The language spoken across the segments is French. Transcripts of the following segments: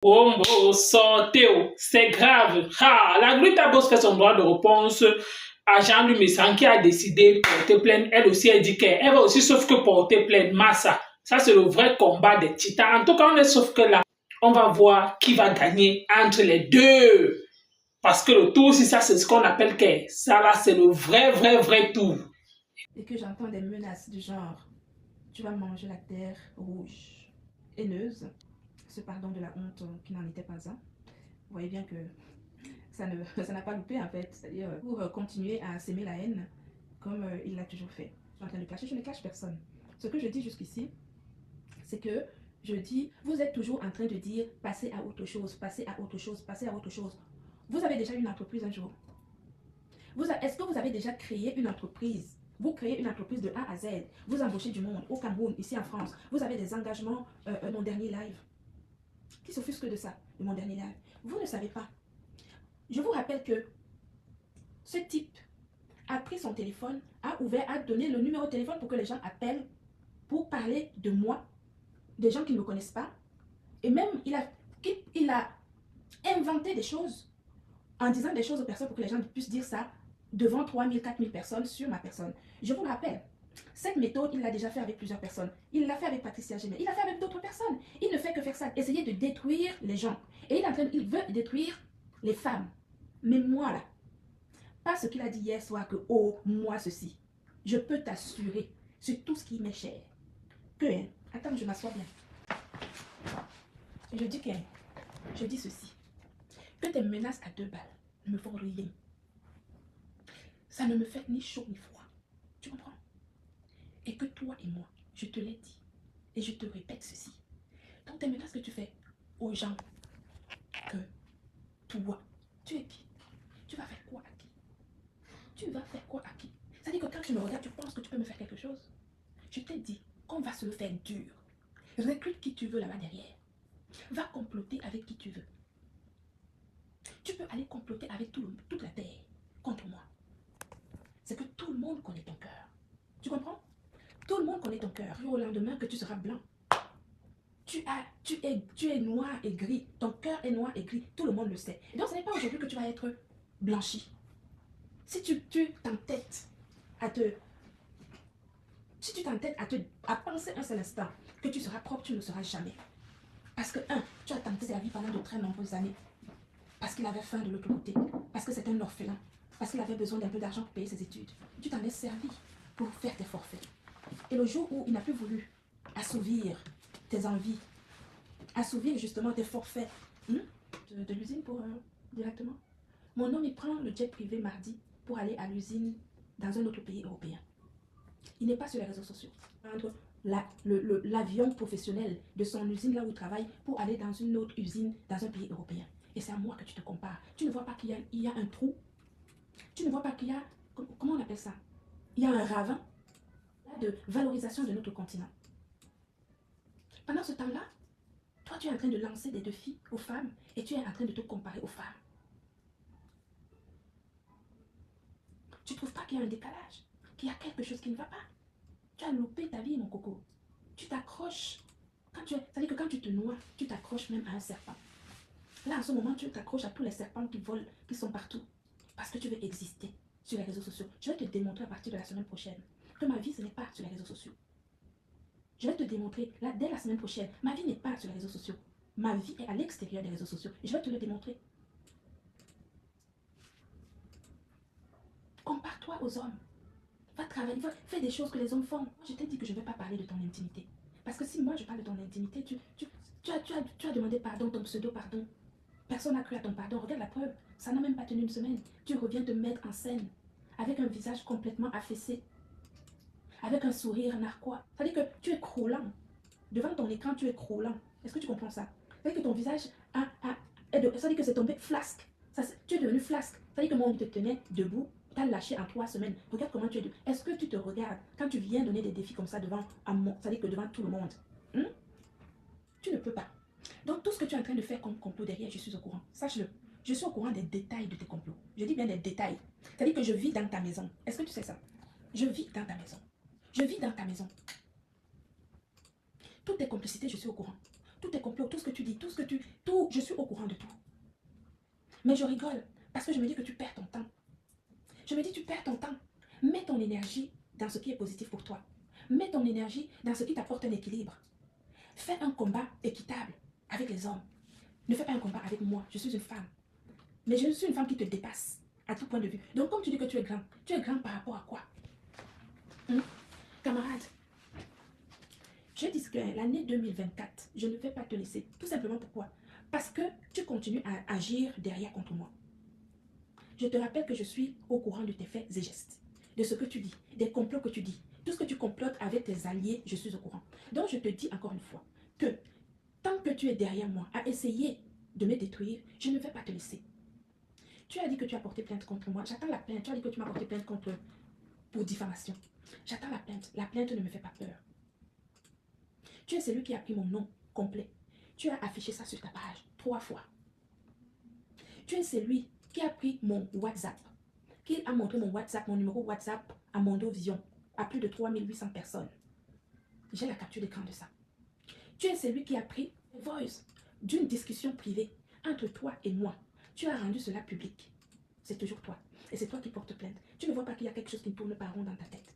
Bombo, sortez, c'est grave. Ah, la Greta Boss fait son droit de réponse à Jean-Louis Messan qui a décidé de porter plainte. Elle aussi, elle dit qu'elle va aussi, sauf que porter plainte. Massa, ça c'est le vrai combat des titans. En tout cas, on est sauf que là, on va voir qui va gagner entre les deux. Parce que le tour, si ça, c'est ce qu'on appelle que ça là, c'est le vrai tour. Et que j'entends des menaces du genre tu vas manger la terre rouge, haineuse, ce pardon de la honte qui n'en était pas un. Vous voyez bien que ça n'a pas loupé en fait, c'est-à-dire pour continuer à s'aimer la haine comme il l'a toujours fait. Je suis en train de clasher, je ne cache personne. Ce que je dis jusqu'ici, c'est que je dis, vous êtes toujours en train de dire passez à autre chose, passez à autre chose, passez à autre chose. Vous avez déjà une entreprise un jour. Est-ce que vous avez déjà créé une entreprise? Vous créez une entreprise de A à Z. Vous embauchez du monde au Cameroun, ici en France. Vous avez des engagements. Mon dernier live. Qui s'offusque de ça, de mon dernier live? Vous ne savez pas. Je vous rappelle que ce type a pris son téléphone, a donné le numéro de téléphone pour que les gens appellent pour parler de moi, des gens qui ne me connaissent pas. Et même, il a inventé des choses en disant des choses aux personnes pour que les gens puissent dire ça devant 3000, 4000 personnes sur ma personne. Je vous le rappelle, cette méthode, il l'a déjà fait avec plusieurs personnes. Il l'a fait avec Patricia Gémé, il l'a fait avec d'autres personnes. Il ne fait que faire ça, essayer de détruire les gens. Et il veut détruire les femmes. Mais moi, là, pas ce qu'il a dit hier soir que, oh, moi, ceci. Je peux t'assurer, sur tout ce qui m'est cher, que, attends, je m'assois bien. Je dis ceci, que tes menaces à 2 balles ne me font rien. Ça ne me fait ni chaud ni froid. Tu comprends? Et que toi et moi, je te l'ai dit. Et je te répète ceci. Donc tes menaces que tu fais aux gens, que toi, tu es qui? Tu vas faire quoi à qui? Tu vas faire quoi à qui? C'est-à-dire que quand tu me regardes, tu penses que tu peux me faire quelque chose? Je t'ai dit qu'on va se le faire dur. Recrute qui tu veux là-bas derrière. Va comploter avec qui tu veux. Tu peux aller comploter avec toute la terre contre moi. C'est que tout le monde connaît ton cœur. Tu comprends? Tout le monde connaît ton cœur. Au lendemain que tu seras blanc. Tu es noir et gris. Ton cœur est noir et gris. Tout le monde le sait. Et donc, ce n'est pas aujourd'hui que tu vas être blanchi. Si tu t'entêtes à te... Si tu t'entêtes à penser un seul instant que tu seras propre, tu ne le seras jamais. Parce que, tu as tenté sa vie pendant de très nombreuses années. Parce qu'il avait faim de l'autre côté. Parce que c'est un orphelin. Parce qu'il avait besoin d'un peu d'argent pour payer ses études. Tu t'en es servi pour faire tes forfaits. Et le jour où il n'a plus voulu assouvir tes envies, assouvir justement tes forfaits de l'usine pour directement. Mon homme, il prend le jet privé mardi pour aller à l'usine dans un autre pays européen. Il n'est pas sur les réseaux sociaux. Prendre l'avion professionnel de son usine là où il travaille pour aller dans une autre usine dans un pays européen. Et c'est à moi que tu te compares. Tu ne vois pas qu'il y a un trou. Tu ne vois pas qu'il y a, comment on appelle ça? Il y a un ravin de valorisation de notre continent. Pendant ce temps-là, toi, tu es en train de lancer des défis aux femmes et tu es en train de te comparer aux femmes. Tu ne trouves pas qu'il y a un décalage? Qu'il y a quelque chose qui ne va pas? Tu as loupé ta vie, mon coco. Tu t'accroches. C'est-à-dire que quand tu te noies, tu t'accroches même à un serpent. Là, en ce moment, tu t'accroches à tous les serpents qui volent, qui sont partout. Parce que tu veux exister sur les réseaux sociaux. Je vais te démontrer à partir de la semaine prochaine que ma vie, ce n'est pas sur les réseaux sociaux. Je vais te démontrer, là, dès la semaine prochaine, ma vie n'est pas sur les réseaux sociaux. Ma vie est à l'extérieur des réseaux sociaux. Et je vais te le démontrer. Compare-toi aux hommes. Va travailler, fais des choses que les hommes font. Je t'ai dit que je ne vais pas parler de ton intimité. Parce que si moi je parle de ton intimité, tu as demandé pardon, ton pseudo-pardon. Personne n'a cru à ton pardon. Regarde la preuve. Ça n'a même pas tenu une semaine. Tu reviens te mettre en scène avec un visage complètement affaissé. Avec un sourire narquois. Ça veut dire que tu es croulant. Devant ton écran, tu es croulant. Est-ce que tu comprends ça? Ça veut dire que ton visage ça veut dire que c'est tombé flasque. Tu es devenu flasque. Ça veut dire que mon te tenait debout. T'as lâché en 3 semaines. Regarde comment tu es. Est-ce que tu te regardes quand tu viens donner des défis comme ça devant ça veut dire que devant tout le monde? Tu ne peux pas. Donc tout ce que tu es en train de faire comme complot derrière, je suis au courant. Sache-le. Je suis au courant des détails de tes complots. Je dis bien des détails. C'est-à-dire que je vis dans ta maison. Est-ce que tu sais ça? Je vis dans ta maison. Je vis dans ta maison. Toutes tes complicités, je suis au courant. tous tes complots, tout ce que tu dis, tout, je suis au courant de tout. Mais je rigole parce que je me dis que tu perds ton temps. Je me dis, tu perds ton temps. Mets ton énergie dans ce qui est positif pour toi. Mets ton énergie dans ce qui t'apporte un équilibre. Fais un combat équitable avec les hommes. Ne fais pas un combat avec moi. Je suis une femme. Mais je suis une femme qui te dépasse à tout point de vue. Donc, comme tu dis que tu es grand par rapport à quoi? Camarade, je dis que l'année 2024, je ne vais pas te laisser. Tout simplement pourquoi? Parce que tu continues à agir derrière contre moi. Je te rappelle que je suis au courant de tes faits et gestes, de ce que tu dis, des complots que tu dis. Tout ce que tu complotes avec tes alliés, je suis au courant. Donc, je te dis encore une fois que tant que tu es derrière moi à essayer de me détruire, je ne vais pas te laisser. Tu as dit que tu as porté plainte contre moi. J'attends la plainte. Tu as dit que tu m'as porté plainte pour diffamation. J'attends la plainte. La plainte ne me fait pas peur. Tu es celui qui a pris mon nom complet. Tu as affiché ça sur ta page 3 fois. Tu es celui qui a pris mon WhatsApp, qui a montré mon WhatsApp, mon numéro WhatsApp à Mondo Vision, à plus de 3800 personnes. J'ai la capture d'écran de ça. Tu es celui qui a pris voice d'une discussion privée entre toi et moi. Tu as rendu cela public. C'est toujours toi. Et c'est toi qui portes plainte. Tu ne vois pas qu'il y a quelque chose qui ne tourne pas rond dans ta tête.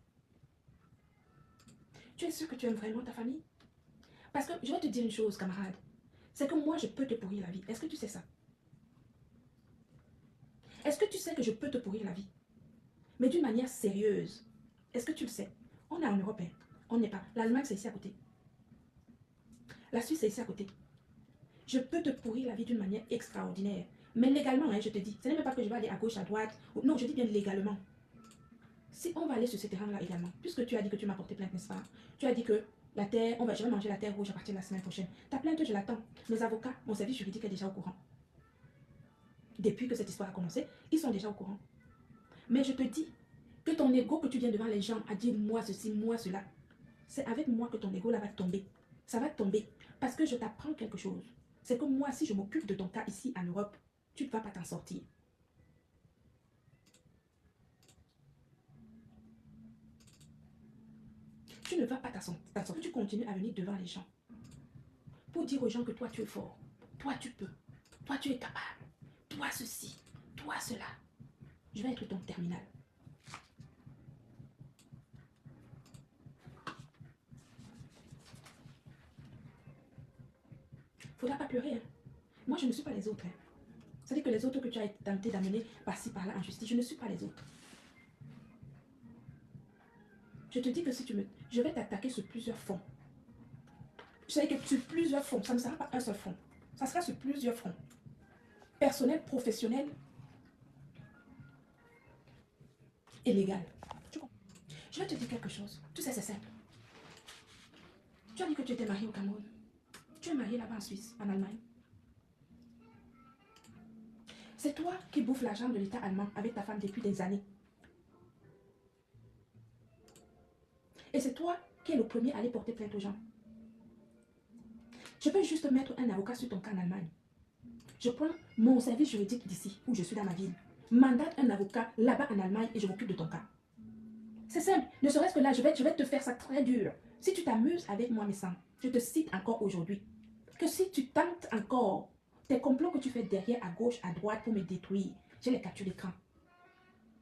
Tu es sûr que tu aimes vraiment ta famille? Parce que je vais te dire une chose, camarade. C'est que moi, je peux te pourrir la vie. Est-ce que tu sais ça? Est-ce que tu sais que je peux te pourrir la vie? Mais d'une manière sérieuse. Est-ce que tu le sais? On est en Europe, hein. On n'est pas. L'Allemagne, c'est ici à côté. La Suisse, c'est ici à côté. Je peux te pourrir la vie d'une manière extraordinaire. Mais légalement, hein, je te dis. Ce n'est même pas que je vais aller à gauche, à droite. Non, je dis bien légalement. Si on va aller sur ce terrain-là également, puisque tu as dit que tu m'as porté plainte, n'est-ce pas? Tu as dit que la terre, je vais manger la terre rouge à partir de la semaine prochaine. Ta plainte, je l'attends. Mes avocats, mon service juridique est déjà au courant. Depuis que cette histoire a commencé, ils sont déjà au courant. Mais je te dis que ton ego que tu viens devant les gens à dire moi ceci, moi cela, c'est avec moi que ton ego là va tomber. Ça va tomber parce que je t'apprends quelque chose. C'est que moi, si je m'occupe de ton cas ici en Europe, tu ne vas pas t'en sortir. Tu ne vas pas t'en sortir. Tu continues à venir devant les gens pour dire aux gens que toi tu es fort, toi tu peux, toi tu es capable, toi ceci, toi cela. Je vais être ton terminal. Faudra pas pleurer. Hein. Moi, je ne suis pas les autres. Hein. C'est-à-dire que les autres que tu as tenté d'amener par-ci, par-là en justice, je ne suis pas les autres. Je te dis que si tu me... Je vais t'attaquer sur plusieurs fronts. Je sais que sur plusieurs fronts. Ça ne sera pas un seul front. Ça sera sur plusieurs fronts. Personnel, professionnel et légal. Je vais te dire quelque chose. Tu sais, c'est simple. Tu as dit que tu étais marié au Cameroun. Tu es marié là-bas en Suisse, en Allemagne. C'est toi qui bouffes l'argent de l'État allemand avec ta femme depuis des années. Et c'est toi qui es le premier à aller porter plainte aux gens. Je peux juste mettre un avocat sur ton cas en Allemagne. Je prends mon service juridique d'ici, où je suis dans ma ville. Mandate un avocat là-bas en Allemagne et je m'occupe de ton cas. C'est simple. Ne serait-ce que là, je vais te faire ça très dur. Si tu t'amuses avec moi, mes sangs, je te cite encore aujourd'hui. Que si tu tentes encore tes complots que tu fais derrière, à gauche, à droite pour me détruire, j'ai les captures d'écran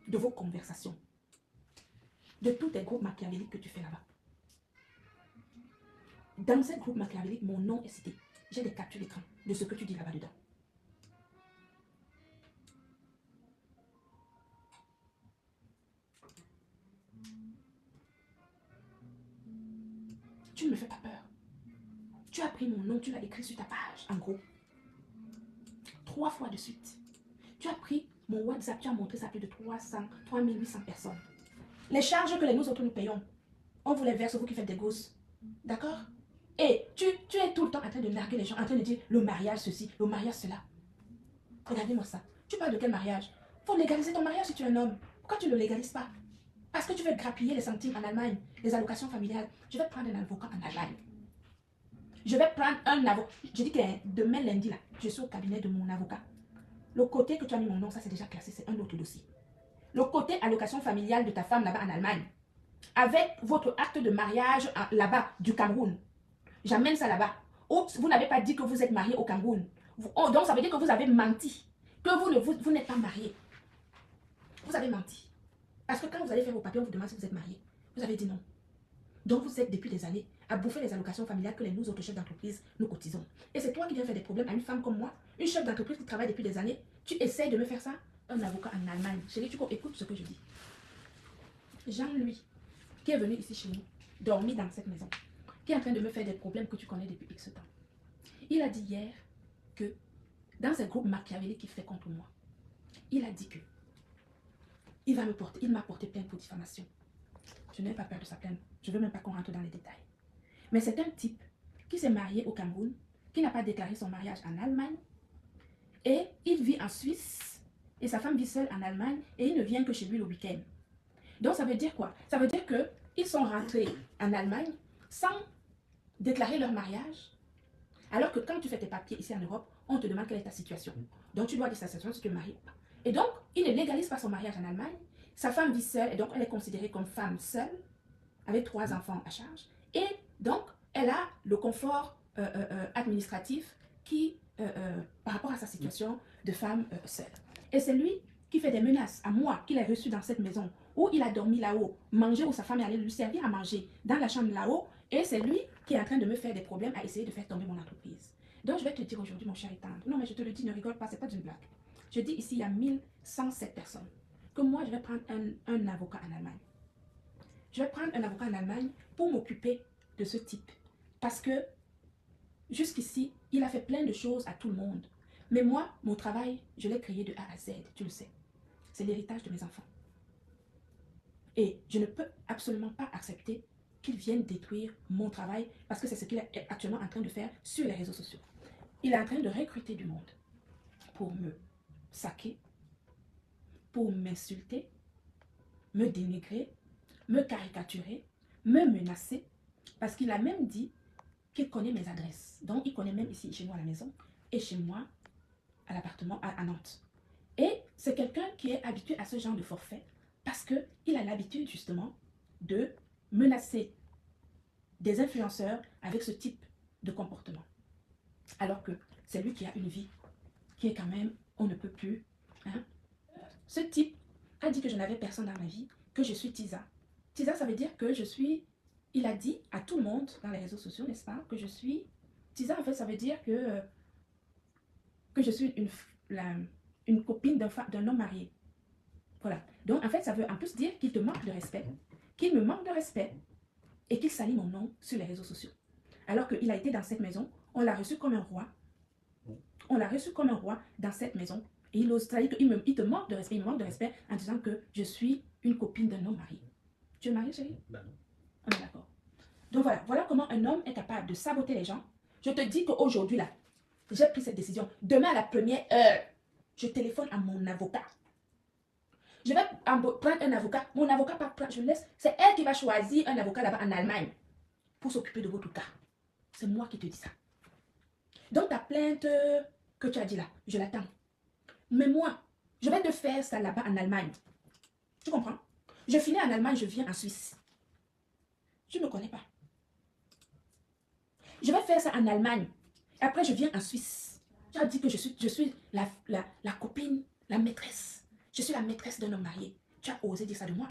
de vos conversations. De tous tes groupes machiavéliques que tu fais là-bas. Dans ces groupes machiavéliques, mon nom est cité. J'ai des captures d'écran de ce que tu dis là-bas dedans. Tu ne me fais pas peur. Tu as pris mon nom, tu l'as écrit sur ta page, en gros. 3 fois de suite. Tu as pris mon WhatsApp, tu as montré ça à plus de 3800 personnes. Les charges que nous autres nous payons, on vous les verse, vous qui faites des gosses. D'accord? Et tu es tout le temps en train de narguer les gens, en train de dire le mariage ceci, le mariage cela. Regardez-moi ça. Tu parles de quel mariage? Il faut légaliser ton mariage si tu es un homme. Pourquoi tu ne le légalises pas? Parce que tu veux grappiller les centimes en Allemagne, les allocations familiales. Je vais prendre un avocat en Allemagne. Je vais prendre un avocat. Je dis que demain lundi, là, je suis au cabinet de mon avocat. Le côté que tu as mis mon nom, ça c'est déjà classé, c'est un autre dossier. Le côté allocation familiale de ta femme là-bas en Allemagne, avec votre acte de mariage là-bas du Cameroun, j'amène ça là-bas. ou vous n'avez pas dit que vous êtes marié au Cameroun. Donc ça veut dire que vous avez menti, que vous n'êtes pas marié. Vous avez menti. Parce que quand vous allez faire vos papiers, on vous demande si vous êtes marié. Vous avez dit non. Donc vous êtes depuis des années à bouffer les allocations familiales que nous autres chefs d'entreprise nous cotisons. Et c'est toi qui viens faire des problèmes à une femme comme moi, une chef d'entreprise qui travaille depuis des années. Tu essayes de me faire ça? Un avocat en Allemagne. Chérie, tu écoutes ce que je dis. Jean-Louis, qui est venu ici chez nous, dormi dans cette maison, qui est en train de me faire des problèmes que tu connais depuis X temps. Il a dit hier que dans ces groupes machiavéliques qu'il fait contre moi, il a dit que il m'a porté plainte pour diffamation. Je n'ai pas peur de sa plainte. Je ne veux même pas qu'on rentre dans les détails. Mais c'est un type qui s'est marié au Cameroun, qui n'a pas déclaré son mariage en Allemagne, et il vit en Suisse, et sa femme vit seule en Allemagne, et il ne vient que chez lui le week-end. Donc ça veut dire quoi? Ça veut dire qu'ils sont rentrés en Allemagne sans déclarer leur mariage, alors que quand tu fais tes papiers ici en Europe, on te demande quelle est ta situation. Donc tu dois dire ta situation si tu es marié ou pas. Et donc, il ne légalise pas son mariage en Allemagne. Sa femme vit seule, et donc elle est considérée comme femme seule, avec 3 enfants à charge. Et donc, elle a le confort administratif qui, par rapport à sa situation de femme seule. Et c'est lui qui fait des menaces à moi, qu'il a reçu dans cette maison, où il a dormi là-haut, mangé, où sa femme est allée lui servir à manger dans la chambre là-haut. Et c'est lui qui est en train de me faire des problèmes à essayer de faire tomber mon entreprise. Donc, je vais te dire aujourd'hui, mon cher étendre. Non, mais je te le dis, ne rigole pas, c'est pas d'une blague. Je dis ici, il y a 1107 personnes. Que moi, je vais prendre un avocat en Allemagne. Je vais prendre un avocat en Allemagne pour m'occuper de ce type. Parce que, jusqu'ici, il a fait plein de choses à tout le monde. Mais moi, mon travail, je l'ai créé de A à Z, tu le sais. C'est l'héritage de mes enfants. Et je ne peux absolument pas accepter qu'il vienne détruire mon travail parce que c'est ce qu'il est actuellement en train de faire sur les réseaux sociaux. Il est en train de recruter du monde pour me saquer, pour m'insulter, me dénigrer, me caricaturer, me menacer, parce qu'il a même dit qu'il connaît mes adresses. Donc, il connaît même ici, chez moi à la maison, et chez moi à l'appartement à Nantes. Et c'est quelqu'un qui est habitué à ce genre de forfait, parce qu'il a l'habitude justement de menacer des influenceurs avec ce type de comportement. Alors que c'est lui qui a une vie qui est quand même, on ne peut plus. Hein? Ce type a dit que je n'avais personne dans ma vie, que je suis Tisa. Tisa, ça veut dire que je suis, il a dit à tout le monde dans les réseaux sociaux, n'est-ce pas, que je suis, Tisa en fait ça veut dire que je suis une copine d'un homme marié. Voilà. Donc en fait ça veut en plus dire qu'il te manque de respect, qu'il me manque de respect et qu'il salit mon nom sur les réseaux sociaux. Alors qu'il a été dans cette maison, on l'a reçu comme un roi. On l'a reçu comme un roi dans cette maison. Et il ose trahir qu'il te manque de respect, il me manque de respect en disant que je suis une copine d'un homme marié. Tu es marié, chérie? Ben non. On est d'accord. Donc voilà comment un homme est capable de saboter les gens. Je te dis qu'aujourd'hui, là, j'ai pris cette décision. Demain, à la première heure, je téléphone à mon avocat. Je vais prendre un avocat. Mon avocat, je laisse. C'est elle qui va choisir un avocat là-bas en Allemagne pour s'occuper de votre cas. C'est moi qui te dis ça. Donc, ta plainte que tu as dit là, je l'attends. Mais moi, je vais te faire ça là-bas en Allemagne. Tu comprends? Je finis en Allemagne, je viens en Suisse. Tu ne me connais pas. Je vais faire ça en Allemagne. Après, je viens en Suisse. Tu as dit que je suis la copine, la maîtresse. Je suis la maîtresse d'un homme marié. Tu as osé dire ça de moi.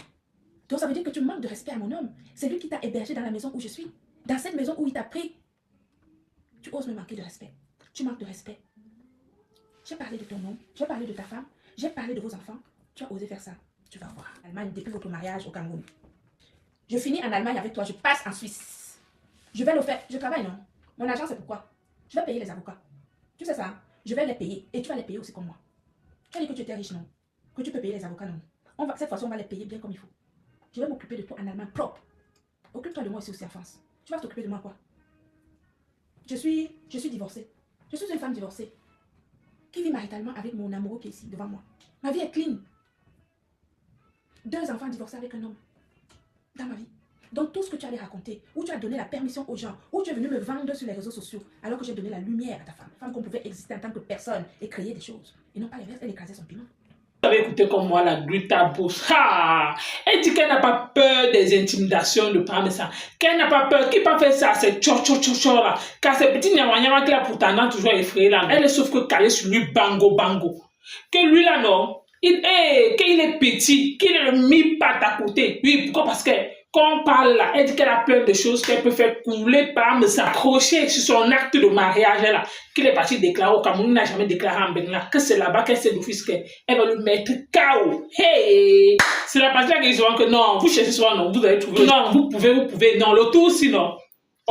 Donc, ça veut dire que tu manques de respect à mon homme. C'est lui qui t'a hébergé dans la maison où je suis. Dans cette maison où il t'a pris. Tu oses me manquer de respect. Tu manques de respect. J'ai parlé de ton homme, j'ai parlé de ta femme, j'ai parlé de vos enfants. Tu as osé faire ça. Tu vas voir. Allemagne, depuis votre mariage au Cameroun. Je finis en Allemagne avec toi, je passe en Suisse. Je vais le faire. Je travaille, non? Mon argent, c'est pourquoi? Je vais payer les avocats. Tu sais ça, hein? Je vais les payer. Et tu vas les payer aussi comme moi. Tu as dit que tu étais riche, non? Que tu peux payer les avocats, non? Cette fois-ci, on va les payer bien comme il faut. Je vais m'occuper de toi en Allemagne propre. Occupe-toi de moi aussi en France. Tu vas t'occuper de moi quoi? Je suis divorcée. Je suis une femme divorcée qui vit maritalement avec mon amoureux qui est ici devant moi. Ma vie est clean. 2 enfants divorcés avec un homme dans ma vie. Donc tout ce que tu allais raconter, où tu as donné la permission aux gens, où tu es venu me vendre sur les réseaux sociaux, alors que j'ai donné la lumière à ta femme, femme qu'on pouvait exister en tant que personne et créer des choses. Et non pas l'inverse, elle écrasait son piment. Vous avez écouté comme moi la Grita Boss. Ah, elle dit qu'elle n'a pas peur des intimidations de Parmesan. Qu'elle n'a pas peur. Qui peut faire ça? C'est tcho là. Car ces petits nyama qui a pour tendance toujours effrayé là. Elle est sauf que calée sur lui bango. Que lui là non. Qu'il est petit. Qu'il est mis par à côté. Oui, pourquoi? Parce que quand on parle là, elle dit qu'elle a plein de choses qu'elle peut faire couler par me s'accrocher sur son acte de mariage là, qu'il est parti déclarer au Cameroun, n'a jamais déclaré en Bénin, que c'est là-bas qu'elle sait d'office qu'elle va le mettre KO. Hey! C'est la partie là qu'ils diront que non, vous cherchez souvent, non, vous allez trouver. Non, vous pouvez, non, le tout sinon.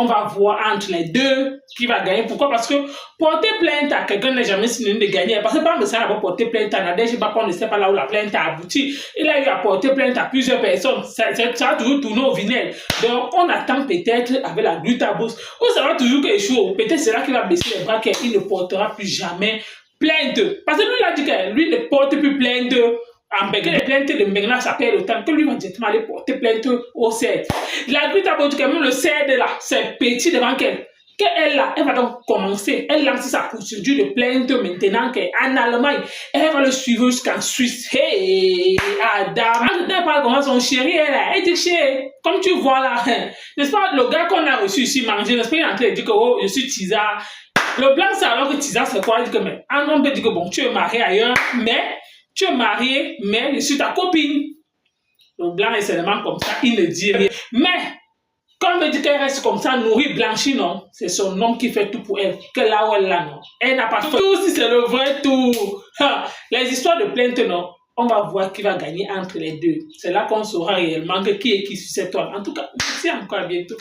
On va voir entre les deux qui va gagner. Pourquoi? Parce que porter plainte à quelqu'un n'est jamais synonyme de gagner. Parce que par exemple, ça va porter plainte à Nadège, on ne sait pas là où la plainte a abouti. Il a eu à porter plainte à plusieurs personnes. Ça a toujours tourné au vinaigre. Donc, on attend peut-être avec la glutabose. On saura toujours qu'il échoue. Peut-être c'est là qu'il va baisser les bras, qu'il ne portera plus jamais plainte. Parce que lui, il a dit que lui ne porte plus plainte. En Bénin, les plaintes de Mbengla s'appellent autant que lui va directement aller porter plainte au CED. La Grita quand même le CED là, c'est petit devant qu'elle. Qu'elle là, elle va donc commencer, elle lance sa procédure de plainte maintenant qu'en Allemagne, elle va le suivre jusqu'en Suisse. Hey, Adam, elle parle comment son chéri est là, elle dit chéri, comme tu vois là, n'est-ce pas, le gars qu'on a reçu ici manger, n'est-ce pas, il est en train de dire que oh, je suis Tisa. Le blanc, c'est alors que Tisa, c'est quoi? Il dit que mais, on peut dire que bon, tu es marié ailleurs, mais tu es marié, mais je suis ta copine. Le blanc est seulement comme ça, il ne dit rien. Mais, quand on me dit qu'elle reste comme ça, nourrie, blanchie, non, c'est son homme qui fait tout pour elle. Que là où elle là, non. Elle n'a pas fait tout si c'est le vrai tout. Les histoires de plainte, non, on va voir qui va gagner entre les deux. C'est là qu'on saura réellement qui est qui sur cette toile. En tout cas, merci encore, à bientôt.